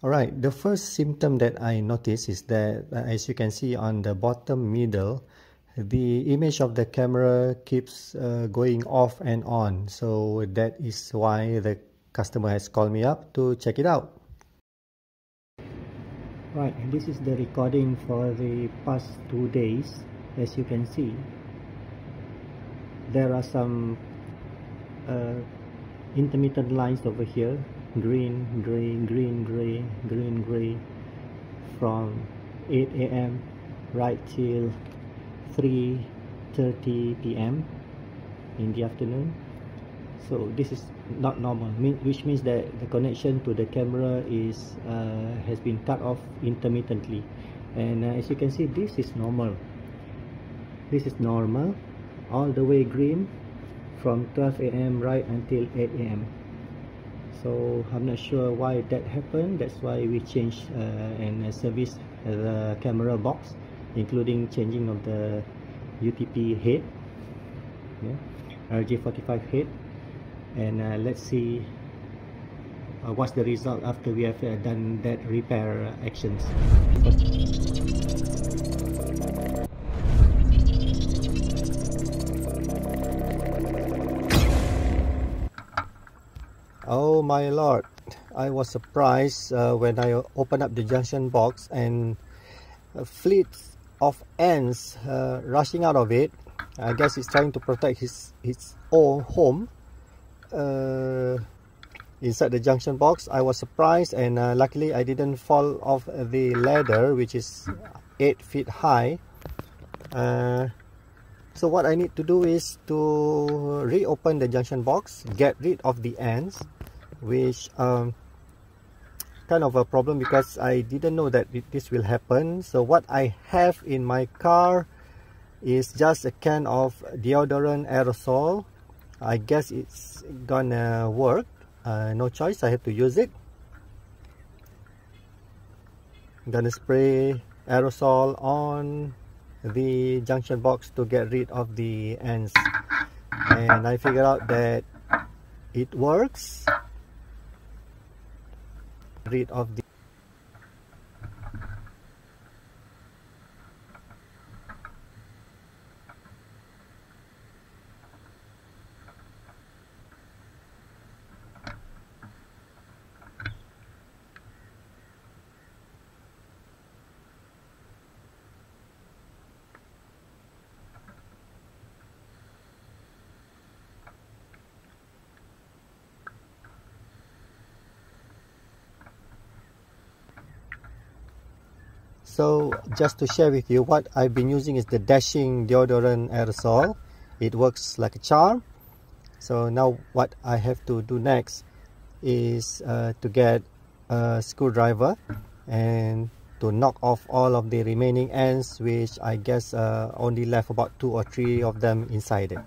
Alright, the first symptom that I noticed is that as you can see on the bottom middle, the image of the camera keeps going off and on. So that is why the customer has called me up to check it out. Right, and this is the recording for the past 2 days. As you can see, there are some intermittent lines over here. Green, gray, green, gray, green, gray, from 8 a.m. right till 3:30 p.m. in the afternoon. So this is not normal, which means that the connection to the camera is has been cut off intermittently. And as you can see, this is normal. This is normal, all the way green from 12 a.m. right until 8 a.m. So I'm not sure why that happened. That's why we changed and serviced the camera box, including changing of the UTP head, RJ45 head. And let's see what's the result after we have done that repair actions. Oh my lord, I was surprised when I opened up the junction box and fleets of ants rushing out of it. I guess it's trying to protect its own home inside the junction box. I was surprised, and luckily I didn't fall off the ladder, which is 8 feet high. So what I need to do is to reopen the junction box, get rid of the ants, which kind of a problem because I didn't know that this will happen. So what I have in my car is just a can of deodorant aerosol. I guess it's gonna work. No choice, I have to use it. I'm gonna spray aerosol on the junction box to get rid of the ants, and I figured out that it works. Rid of the So just to share with you, what I've been using is the Dashing deodorant aerosol. It works like a charm. So now what I have to do next is to get a screwdriver and to knock off all of the remaining ants, which I guess only left about 2 or 3 of them inside it.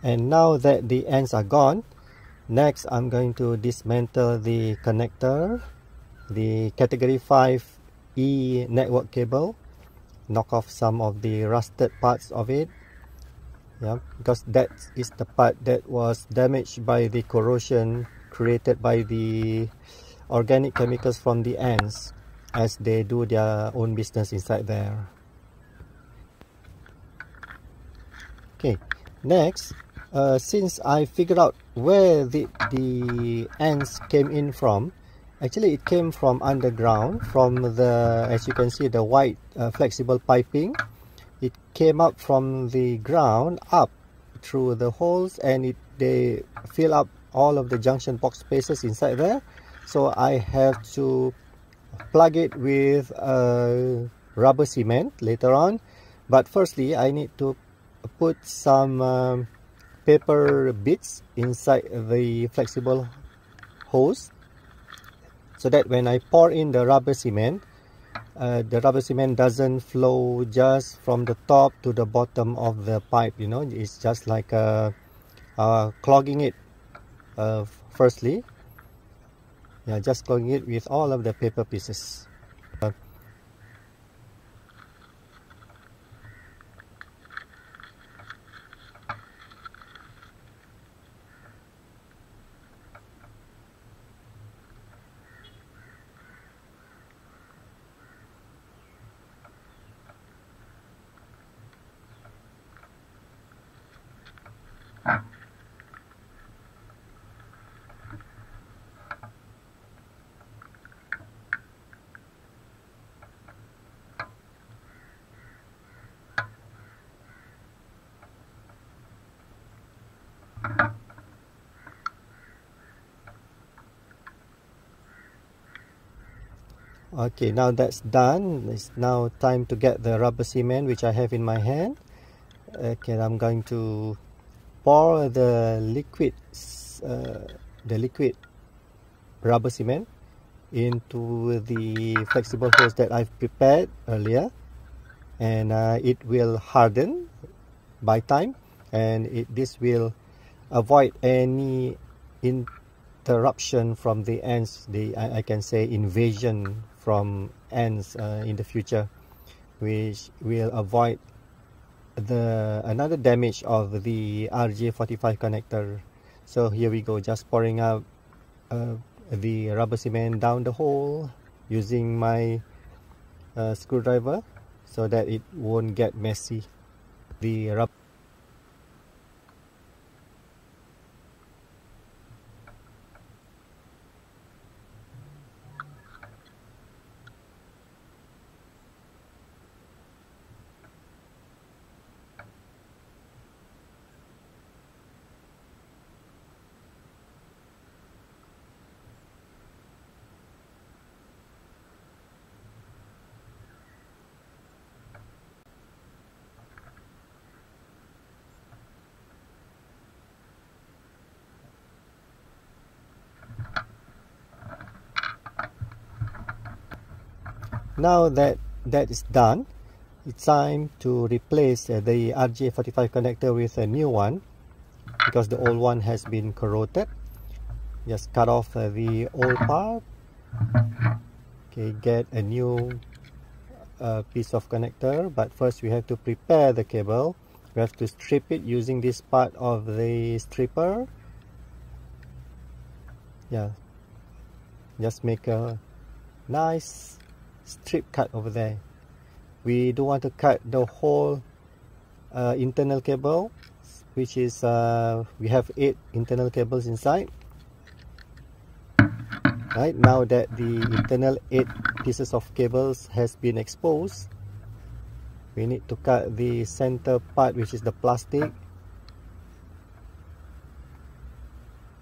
And now that the ends are gone, next I'm going to dismantle the connector, the category 5E network cable, knock off some of the rusted parts of it, because that is the part that was damaged by the corrosion created by the organic chemicals from the ants as they do their own business inside there. Okay, next, since I figured out where the ants came in from, actually it came from underground, from the, as you can see, the white flexible piping. It came up from the ground up through the holes, and they fill up all of the junction box spaces inside there. So I have to plug it with rubber cement later on. But firstly, I need to put some paper bits inside the flexible hose, so that when I pour in the rubber cement doesn't flow just from the top to the bottom of the pipe. It's just like clogging it firstly, yeah, just clogging it with all of the paper pieces. Okay, now that's done. It's now time to get the rubber cement which I have in my hand. Okay, I'm going to pour the liquid rubber cement into the flexible holes that I've prepared earlier, and it will harden by time, and this will avoid any interruption from the ants, I can say invasion from ants in the future, which will avoid another damage of the RJ45 connector. So here we go, just pouring out the rubber cement down the hole using my screwdriver so that it won't get messy. The rubber Now that is done, it's time to replace the RJ45 connector with a new one because the old one has been corroded. Just cut off the old part. Okay, get a new piece of connector, but first we have to prepare the cable. We have to strip it using this part of the stripper. Yeah, just make a nice strip cut over there. We don't want to cut the whole internal cable, which is we have 8 internal cables inside. Right, now that the internal 8 pieces of cables has been exposed, we need to cut the center part, which is the plastic,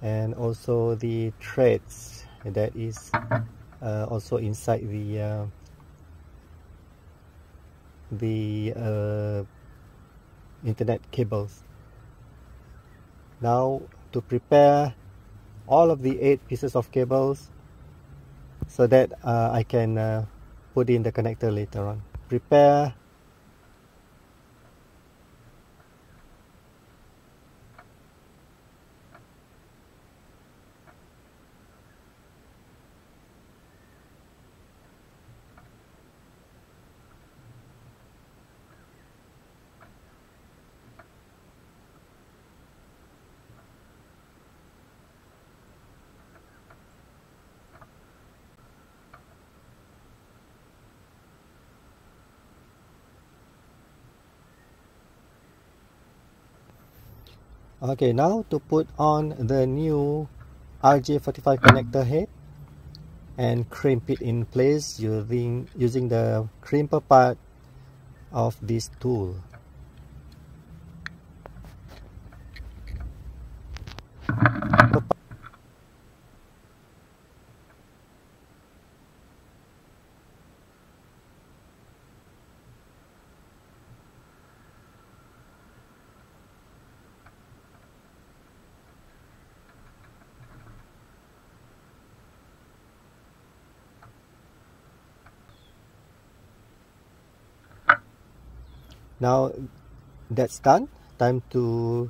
and also the threads that is also inside the internet cables. Now to prepare all of the 8 pieces of cables so that I can put in the connector later on. Prepare Okay, now to put on the new RJ45 connector head and crimp it in place using the crimper part of this tool. Now that's done, time to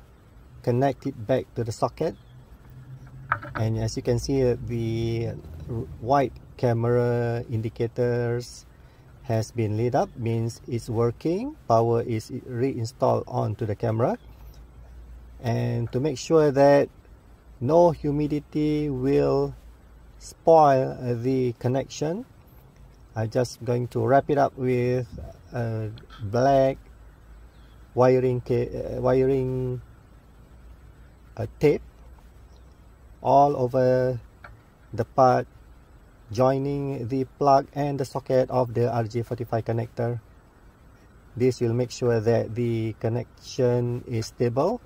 connect it back to the socket. And as you can see, the white camera indicators has been lit up, means it's working. Power is reinstalled onto the camera. And to make sure that no humidity will spoil the connection, I'm just going to wrap it up with black wiring tape all over the part joining the plug and the socket of the RJ45 connector. This will make sure that the connection is stable.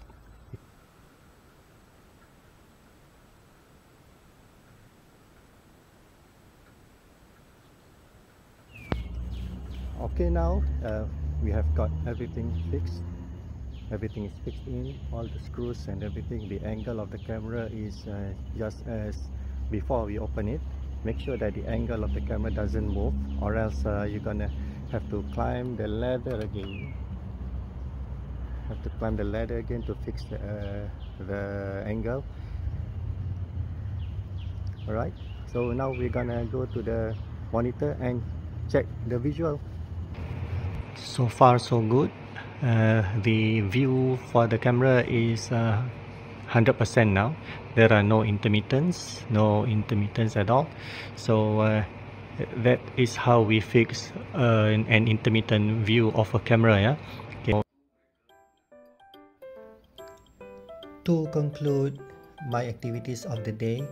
Okay, now we have got everything fixed. Everything is fixed in, all the screws and everything. The angle of the camera is just as before we open it. Make sure that the angle of the camera doesn't move, or else you're gonna have to climb the ladder again. Have to climb the ladder again to fix the angle. Alright, so now we're gonna go to the monitor and check the visual. So far so good. The view for the camera is 100% now. There are no intermittents at all. So that is how we fix an intermittent view of a camera. Yeah. Okay. To conclude my activities of the day,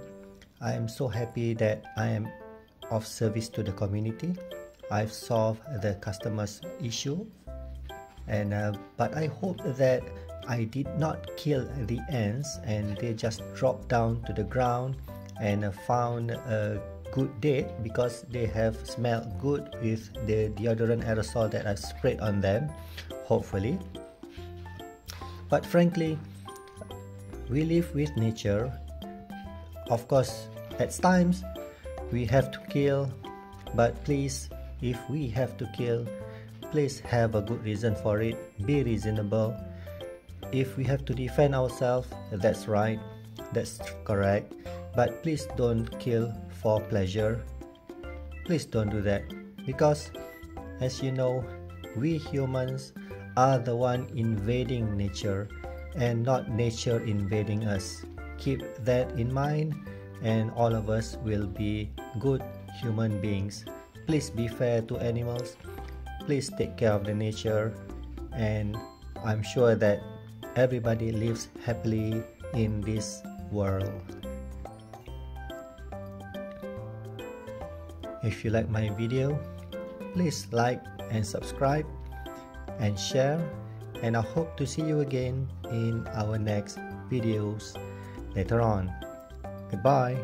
I am so happy that I am of service to the community. I've solved the customer's issue, and but I hope that I did not kill the ants and they just dropped down to the ground and found a good date, because they have smelled good with the deodorant aerosol that I sprayed on them, hopefully. But frankly, we live with nature. Of course, at times we have to kill, but please, if we have to kill, please have a good reason for it. Be reasonable. If we have to defend ourselves, that's right, that's correct, but please don't kill for pleasure. Please don't do that, because as you know, we humans are the one invading nature and not nature invading us. Keep that in mind, and all of us will be good human beings. Please be fair to animals. Please take care of the nature, and I'm sure that everybody lives happily in this world. If you like my video, please like and subscribe and share, and I hope to see you again in our next videos later on. Goodbye.